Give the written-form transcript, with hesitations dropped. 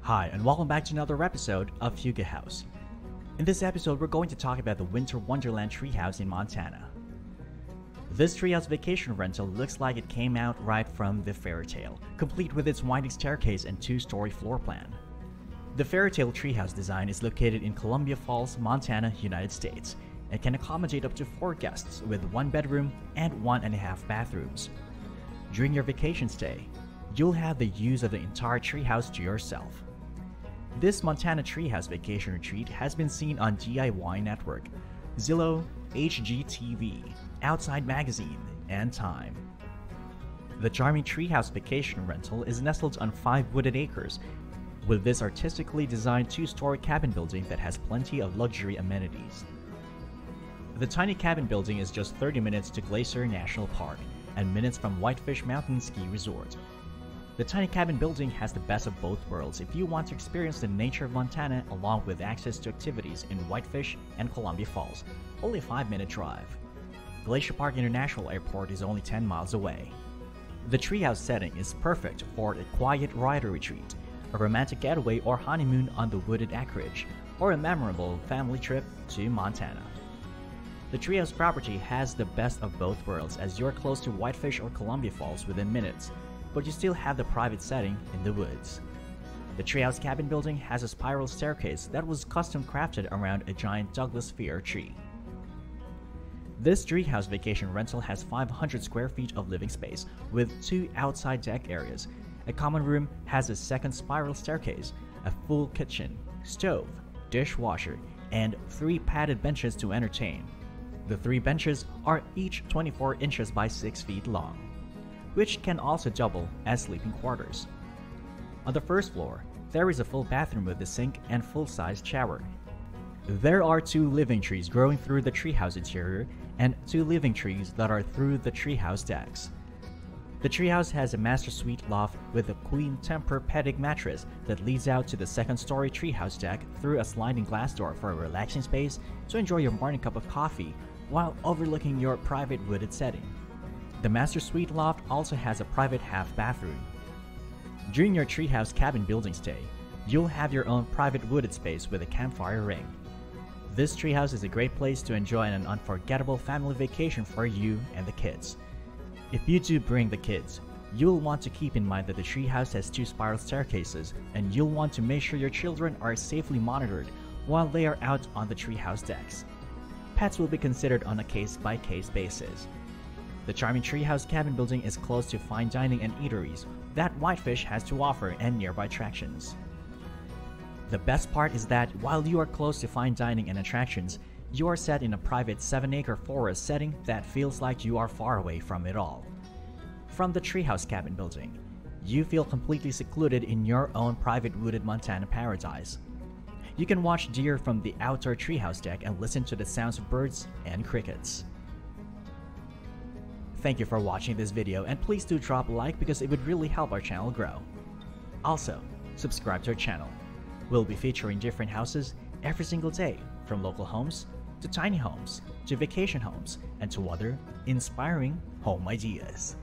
Hi, and welcome back to another episode of Fuga House. In this episode, we're going to talk about the Winter Wonderland Treehouse in Montana. This treehouse vacation rental looks like it came out right from the fairytale, complete with its winding staircase and two-story floor plan. The fairytale treehouse design is located in Columbia Falls, Montana, United States, and can accommodate up to 4 guests with 1 bedroom and 1.5 bathrooms. During your vacation stay, you'll have the use of the entire treehouse to yourself. This Montana Treehouse Vacation Retreat has been seen on DIY Network, Zillow, HGTV, Outside Magazine, and Time. The charming treehouse vacation rental is nestled on 5 wooded acres, with this artistically designed 2-story cabin building that has plenty of luxury amenities. The tiny cabin building is just 30 minutes to Glacier National Park and minutes from Whitefish Mountain Ski Resort. The tiny cabin building has the best of both worlds if you want to experience the nature of Montana along with access to activities in Whitefish and Columbia Falls, only a 5-minute drive. Glacier Park International Airport is only 10 miles away. The treehouse setting is perfect for a quiet rider retreat, a romantic getaway or honeymoon on the wooded acreage, or a memorable family trip to Montana. The treehouse property has the best of both worlds as you're close to Whitefish or Columbia Falls within minutes, but you still have the private setting in the woods. The treehouse cabin building has a spiral staircase that was custom crafted around a giant Douglas fir tree. This treehouse vacation rental has 500 square feet of living space with 2 outside deck areas. A common room has a 2nd spiral staircase, a full kitchen, stove, dishwasher, and 3 padded benches to entertain. The 3 benches are each 24 inches by 6 feet long, which can also double as sleeping quarters. On the first floor, there is a full bathroom with a sink and full-sized shower. There are 2 living trees growing through the treehouse interior and 2 living trees that are through the treehouse decks. The treehouse has a master suite loft with a queen Tempur-Pedic mattress that leads out to the 2nd-story treehouse deck through a sliding glass door for a relaxing space to enjoy your morning cup of coffee while overlooking your private wooded setting. The master suite loft also has a private half bathroom. During your treehouse cabin building stay, you'll have your own private wooded space with a campfire ring. This treehouse is a great place to enjoy an unforgettable family vacation for you and the kids. If you do bring the kids, you'll want to keep in mind that the treehouse has 2 spiral staircases, and you'll want to make sure your children are safely monitored while they are out on the treehouse decks. Pets will be considered on a case-by-case basis. The charming treehouse cabin building is close to fine dining and eateries that Whitefish has to offer and nearby attractions. The best part is that while you are close to fine dining and attractions, you are set in a private 7-acre forest setting that feels like you are far away from it all. From the treehouse cabin building, you feel completely secluded in your own private wooded Montana paradise. You can watch deer from the outdoor treehouse deck and listen to the sounds of birds and crickets. Thank you for watching this video, and please do drop a like because it would really help our channel grow. Also, subscribe to our channel. We'll be featuring different houses every single day, from local homes to tiny homes to vacation homes and to other inspiring home ideas.